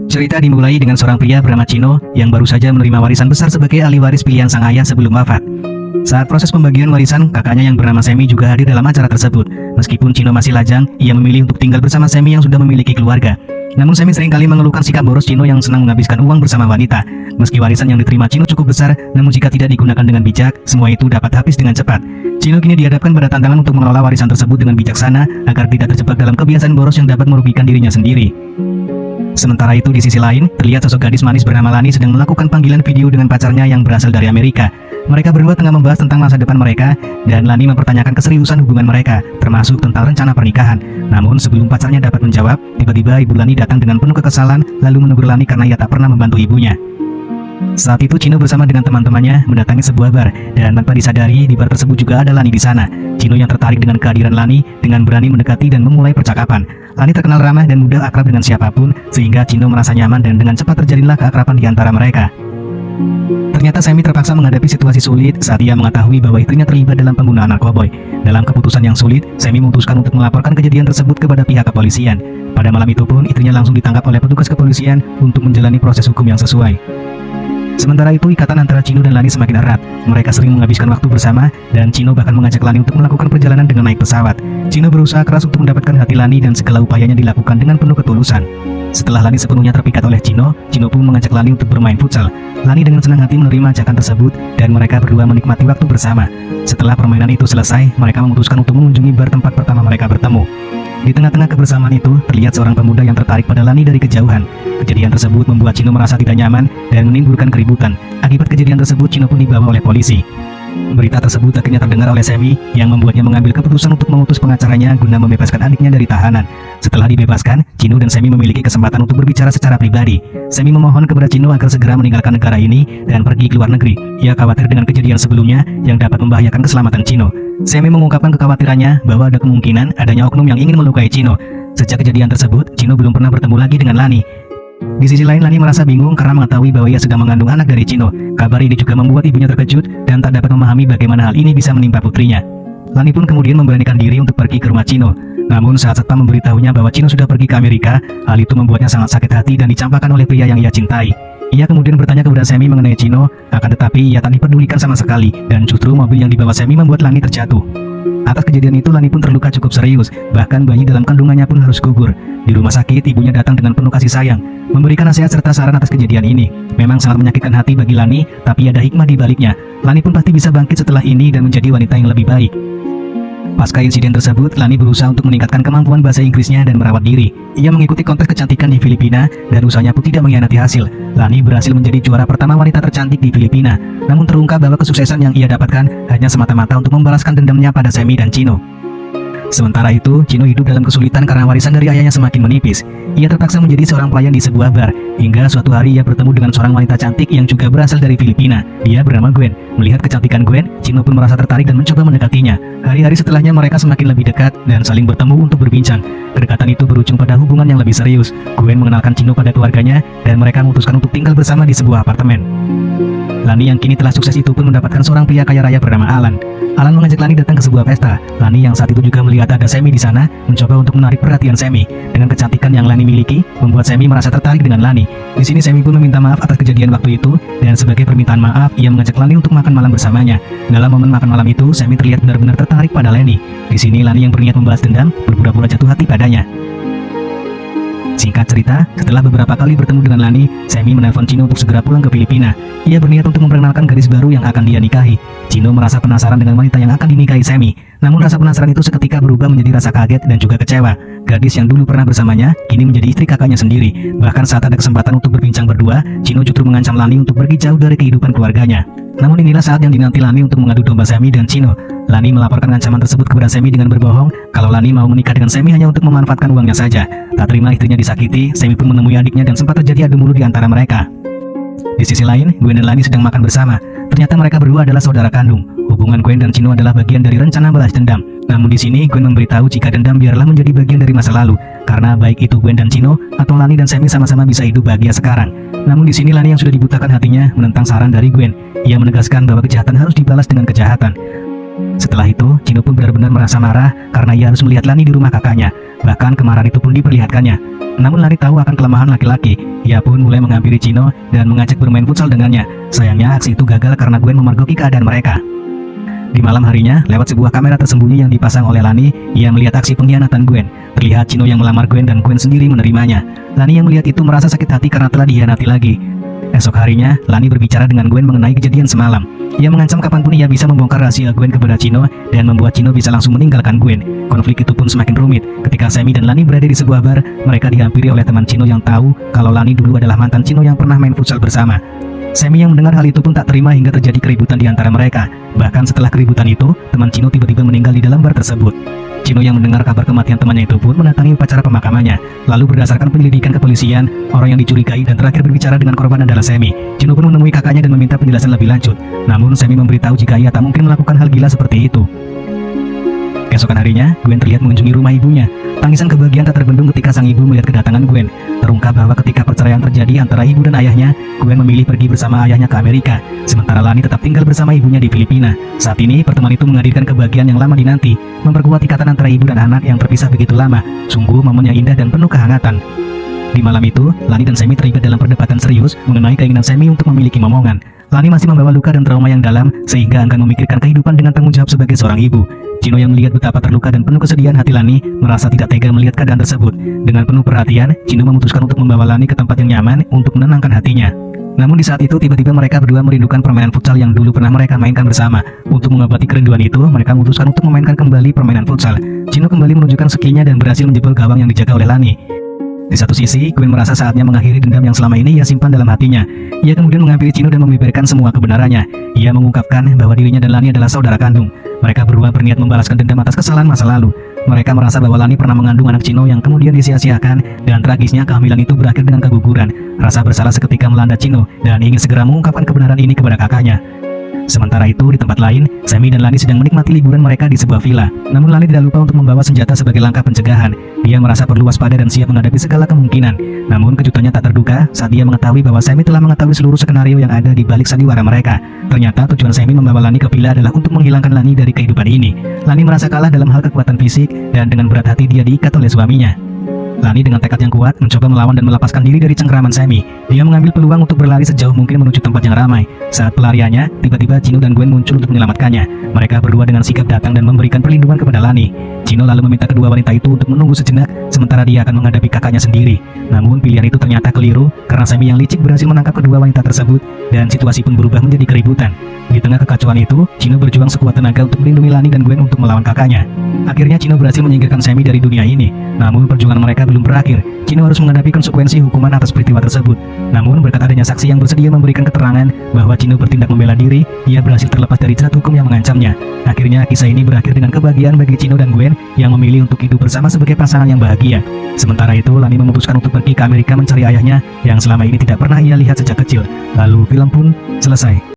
Cerita dimulai dengan seorang pria bernama Chino yang baru saja menerima warisan besar sebagai ahli waris pilihan sang ayah sebelum wafat. Saat proses pembagian warisan, kakaknya yang bernama Semi juga hadir dalam acara tersebut. Meskipun Chino masih lajang, ia memilih untuk tinggal bersama Semi yang sudah memiliki keluarga. Namun Semi seringkali mengeluhkan sikap boros Chino yang senang menghabiskan uang bersama wanita. Meski warisan yang diterima Chino cukup besar, namun jika tidak digunakan dengan bijak, semua itu dapat habis dengan cepat. Chino kini dihadapkan pada tantangan untuk mengelola warisan tersebut dengan bijaksana agar tidak terjebak dalam kebiasaan boros yang dapat merugikan dirinya sendiri. Sementara itu di sisi lain, terlihat sosok gadis manis bernama Lani sedang melakukan panggilan video dengan pacarnya yang berasal dari Amerika. Mereka berdua tengah membahas tentang masa depan mereka, dan Lani mempertanyakan keseriusan hubungan mereka, termasuk tentang rencana pernikahan. Namun sebelum pacarnya dapat menjawab, tiba-tiba ibu Lani datang dengan penuh kekesalan, lalu menegur Lani karena ia tak pernah membantu ibunya. Saat itu Chino bersama dengan teman-temannya mendatangi sebuah bar, dan tanpa disadari di bar tersebut juga ada Lani di sana. Chino yang tertarik dengan kehadiran Lani dengan berani mendekati dan memulai percakapan. Lani terkenal ramah dan mudah akrab dengan siapapun, sehingga Chino merasa nyaman dan dengan cepat terjalinlah keakraban di antara mereka. Ternyata Semi terpaksa menghadapi situasi sulit saat ia mengetahui bahwa istrinya terlibat dalam penggunaan narkoboy. Dalam keputusan yang sulit, Semi memutuskan untuk melaporkan kejadian tersebut kepada pihak kepolisian. Pada malam itu pun istrinya langsung ditangkap oleh petugas kepolisian untuk menjalani proses hukum yang sesuai. Sementara itu, ikatan antara Chino dan Lani semakin erat. Mereka sering menghabiskan waktu bersama, dan Chino bahkan mengajak Lani untuk melakukan perjalanan dengan naik pesawat. Chino berusaha keras untuk mendapatkan hati Lani dan segala upayanya dilakukan dengan penuh ketulusan. Setelah Lani sepenuhnya terpikat oleh Chino, Chino pun mengajak Lani untuk bermain futsal. Lani dengan senang hati menerima ajakan tersebut, dan mereka berdua menikmati waktu bersama. Setelah permainan itu selesai, mereka memutuskan untuk mengunjungi bar tempat pertama mereka bertemu. Di tengah-tengah kebersamaan itu, terlihat seorang pemuda yang tertarik pada Lani dari kejauhan. Kejadian tersebut membuat Chino merasa tidak nyaman dan menimbulkan keributan. Akibat kejadian tersebut, Chino pun dibawa oleh polisi. Berita tersebut akhirnya terdengar oleh Semi yang membuatnya mengambil keputusan untuk mengutus pengacaranya guna membebaskan adiknya dari tahanan. Setelah dibebaskan, Chino dan Semi memiliki kesempatan untuk berbicara secara pribadi. Semi memohon kepada Chino agar segera meninggalkan negara ini dan pergi ke luar negeri. Ia khawatir dengan kejadian sebelumnya yang dapat membahayakan keselamatan Chino. Semi mengungkapkan kekhawatirannya bahwa ada kemungkinan adanya oknum yang ingin melukai Chino. Sejak kejadian tersebut, Chino belum pernah bertemu lagi dengan Lani. Di sisi lain, Lani merasa bingung karena mengetahui bahwa ia sedang mengandung anak dari Chino. Kabar ini juga membuat ibunya terkejut dan tak dapat memahami bagaimana hal ini bisa menimpa putrinya. Lani pun kemudian memberanikan diri untuk pergi ke rumah Chino. Namun saat satpam memberitahunya bahwa Chino sudah pergi ke Amerika, hal itu membuatnya sangat sakit hati dan dicampakkan oleh pria yang ia cintai. Ia kemudian bertanya kepada Semi mengenai Chino, akan tetapi ia tak dipedulikan sama sekali, dan justru mobil yang dibawa Semi membuat Lani terjatuh. Atas kejadian itu, Lani pun terluka cukup serius, bahkan bayi dalam kandungannya pun harus gugur. Di rumah sakit, ibunya datang dengan penuh kasih sayang, memberikan nasihat serta saran atas kejadian ini. Memang sangat menyakitkan hati bagi Lani, tapi ada hikmah di baliknya. Lani pun pasti bisa bangkit setelah ini dan menjadi wanita yang lebih baik. Pasca insiden tersebut, Lani berusaha untuk meningkatkan kemampuan bahasa Inggrisnya dan merawat diri. Ia mengikuti kontes kecantikan di Filipina dan usahanya pun tidak mengkhianati hasil. Lani berhasil menjadi juara pertama wanita tercantik di Filipina. Namun terungkap bahwa kesuksesan yang ia dapatkan hanya semata-mata untuk membalaskan dendamnya pada Semi dan Chino. Sementara itu, Chino hidup dalam kesulitan karena warisan dari ayahnya semakin menipis. Ia terpaksa menjadi seorang pelayan di sebuah bar, hingga suatu hari ia bertemu dengan seorang wanita cantik yang juga berasal dari Filipina. Dia bernama Gwen. Melihat kecantikan Gwen, Chino pun merasa tertarik dan mencoba mendekatinya. Hari-hari setelahnya mereka semakin lebih dekat dan saling bertemu untuk berbincang. Kedekatan itu berujung pada hubungan yang lebih serius. Gwen mengenalkan Chino pada keluarganya dan mereka memutuskan untuk tinggal bersama di sebuah apartemen. Lani yang kini telah sukses itu pun mendapatkan seorang pria kaya raya bernama Alan. Alan mengajak Lani datang ke sebuah pesta. Lani yang saat itu juga melihat ada Semi di sana, mencoba untuk menarik perhatian Semi. Dengan kecantikan yang Lani miliki, membuat Semi merasa tertarik dengan Lani. Di sini Semi pun meminta maaf atas kejadian waktu itu, dan sebagai permintaan maaf, ia mengajak Lani untuk makan malam bersamanya. Dalam momen makan malam itu, Semi terlihat benar-benar tertarik pada Lani. Di sini Lani yang berniat membalas dendam, berpura-pura jatuh hati padanya. Singkat cerita, setelah beberapa kali bertemu dengan Lani, Semi menelpon Chino untuk segera pulang ke Filipina. Ia berniat untuk memperkenalkan gadis baru yang akan dia nikahi. Chino merasa penasaran dengan wanita yang akan dinikahi Semi. Namun rasa penasaran itu seketika berubah menjadi rasa kaget dan juga kecewa. Gadis yang dulu pernah bersamanya, kini menjadi istri kakaknya sendiri. Bahkan saat ada kesempatan untuk berbincang berdua, Chino justru mengancam Lani untuk pergi jauh dari kehidupan keluarganya. Namun inilah saat yang dinanti Lani untuk mengadu domba Semi dan Chino. Lani melaporkan ancaman tersebut kepada Semi dengan berbohong kalau Lani mau menikah dengan Semi hanya untuk memanfaatkan uangnya saja. Tak terima istrinya disakiti, Semi pun menemui adiknya dan sempat terjadi adu mulut di antara mereka. Di sisi lain, Gwen dan Lani sedang makan bersama. Ternyata mereka berdua adalah saudara kandung. Hubungan Gwen dan Chino adalah bagian dari rencana balas dendam. Namun di sini Gwen memberitahu jika dendam biarlah menjadi bagian dari masa lalu, karena baik itu Gwen dan Chino atau Lani dan Semi sama-sama bisa hidup bahagia sekarang. Namun di sini Lani yang sudah dibutakan hatinya menentang saran dari Gwen. Ia menegaskan bahwa kejahatan harus dibalas dengan kejahatan. Setelah itu, Chino pun benar-benar merasa marah karena ia harus melihat Lani di rumah kakaknya. Bahkan kemarahan itu pun diperlihatkannya. Namun Lani tahu akan kelemahan laki-laki. Ia pun mulai menghampiri Chino dan mengajak bermain futsal dengannya. Sayangnya aksi itu gagal karena Gwen memergoki keadaan mereka. Di malam harinya, lewat sebuah kamera tersembunyi yang dipasang oleh Lani, ia melihat aksi pengkhianatan Gwen. Terlihat Chino yang melamar Gwen dan Gwen sendiri menerimanya. Lani yang melihat itu merasa sakit hati karena telah dikhianati lagi. Esok harinya, Lani berbicara dengan Gwen mengenai kejadian semalam. Ia mengancam kapanpun ia bisa membongkar rahasia Gwen kepada Chino dan membuat Chino bisa langsung meninggalkan Gwen. Konflik itu pun semakin rumit. Ketika Sammy dan Lani berada di sebuah bar, mereka dihampiri oleh teman Chino yang tahu kalau Lani dulu adalah mantan Chino yang pernah main futsal bersama. Sammy yang mendengar hal itu pun tak terima hingga terjadi keributan di antara mereka. Bahkan setelah keributan itu, teman Chino tiba-tiba meninggal di dalam bar tersebut. Chino yang mendengar kabar kematian temannya itu pun mendatangi upacara pemakamannya. Lalu berdasarkan penyelidikan kepolisian, orang yang dicurigai dan terakhir berbicara dengan korban adalah Sammy. Chino pun menemui kakaknya dan meminta penjelasan lebih lanjut. Namun Sammy memberitahu jika ia tak mungkin melakukan hal gila seperti itu. Keesokan harinya, Gwen terlihat mengunjungi rumah ibunya. Tangisan kebahagiaan tak terbendung ketika sang ibu melihat kedatangan Gwen. Terungkap bahwa ketika perceraian terjadi antara ibu dan ayahnya, Gwen memilih pergi bersama ayahnya ke Amerika, sementara Lani tetap tinggal bersama ibunya di Filipina. Saat ini, pertemuan itu menghadirkan kebahagiaan yang lama dinanti, memperkuat ikatan antara ibu dan anak yang terpisah begitu lama. Sungguh momen yang indah dan penuh kehangatan. Di malam itu, Lani dan Sammy terlibat dalam perdebatan serius mengenai keinginan Sammy untuk memiliki momongan. Lani masih membawa luka dan trauma yang dalam, sehingga enggan memikirkan kehidupan dengan tanggung jawab sebagai seorang ibu. Chino yang melihat betapa terluka dan penuh kesedihan hati Lani, merasa tidak tega melihat keadaan tersebut. Dengan penuh perhatian, Chino memutuskan untuk membawa Lani ke tempat yang nyaman untuk menenangkan hatinya. Namun di saat itu tiba-tiba mereka berdua merindukan permainan futsal yang dulu pernah mereka mainkan bersama. Untuk mengobati kerinduan itu, mereka memutuskan untuk memainkan kembali permainan futsal. Chino kembali menunjukkan skillnya dan berhasil menjebol gawang yang dijaga oleh Lani. Di satu sisi, Gwen merasa saatnya mengakhiri dendam yang selama ini ia simpan dalam hatinya. Ia kemudian menghampiri Chino dan membeberkan semua kebenarannya. Ia mengungkapkan bahwa dirinya dan Lani adalah saudara kandung. Mereka berdua berniat membalaskan dendam atas kesalahan masa lalu. Mereka merasa bahwa Lani pernah mengandung anak Chino yang kemudian disia-siakan, dan tragisnya kehamilan itu berakhir dengan keguguran. Rasa bersalah seketika melanda Chino dan ingin segera mengungkapkan kebenaran ini kepada kakaknya. Sementara itu, di tempat lain, Sammy dan Lani sedang menikmati liburan mereka di sebuah villa. Namun Lani tidak lupa untuk membawa senjata sebagai langkah pencegahan. Dia merasa perlu waspada dan siap menghadapi segala kemungkinan. Namun kejutannya tak terduga saat dia mengetahui bahwa Sammy telah mengetahui seluruh skenario yang ada di balik sandiwara mereka. Ternyata tujuan Sammy membawa Lani ke villa adalah untuk menghilangkan Lani dari kehidupan ini. Lani merasa kalah dalam hal kekuatan fisik dan dengan berat hati dia diikat oleh suaminya. Lani dengan tekad yang kuat mencoba melawan dan melepaskan diri dari cengkraman Sammy. Dia mengambil peluang untuk berlari sejauh mungkin menuju tempat yang ramai. Saat pelariannya, tiba-tiba Chino dan Gwen muncul untuk menyelamatkannya. Mereka berdua dengan sigap datang dan memberikan perlindungan kepada Lani. Chino lalu meminta kedua wanita itu untuk menunggu sejenak, sementara dia akan menghadapi kakaknya sendiri. Namun pilihan itu ternyata keliru, karena Sammy yang licik berhasil menangkap kedua wanita tersebut, dan situasi pun berubah menjadi keributan. Di tengah kekacauan itu, Chino berjuang sekuat tenaga untuk melindungi Lani dan Gwen untuk melawan kakaknya. Akhirnya Chino berhasil menyingkirkan Sammy dari dunia ini. Namun perjuangan mereka belum berakhir. Chino harus menghadapi konsekuensi hukuman atas peristiwa tersebut. Namun berkat adanya saksi yang bersedia memberikan keterangan bahwa Chino bertindak membela diri, ia berhasil terlepas dari jerat hukum yang mengancamnya. Akhirnya kisah ini berakhir dengan kebahagiaan bagi Chino dan Gwen yang memilih untuk hidup bersama sebagai pasangan yang bahagia. Sementara itu, Lani memutuskan untuk pergi ke Amerika mencari ayahnya yang selama ini tidak pernah ia lihat sejak kecil. Lalu film pun selesai.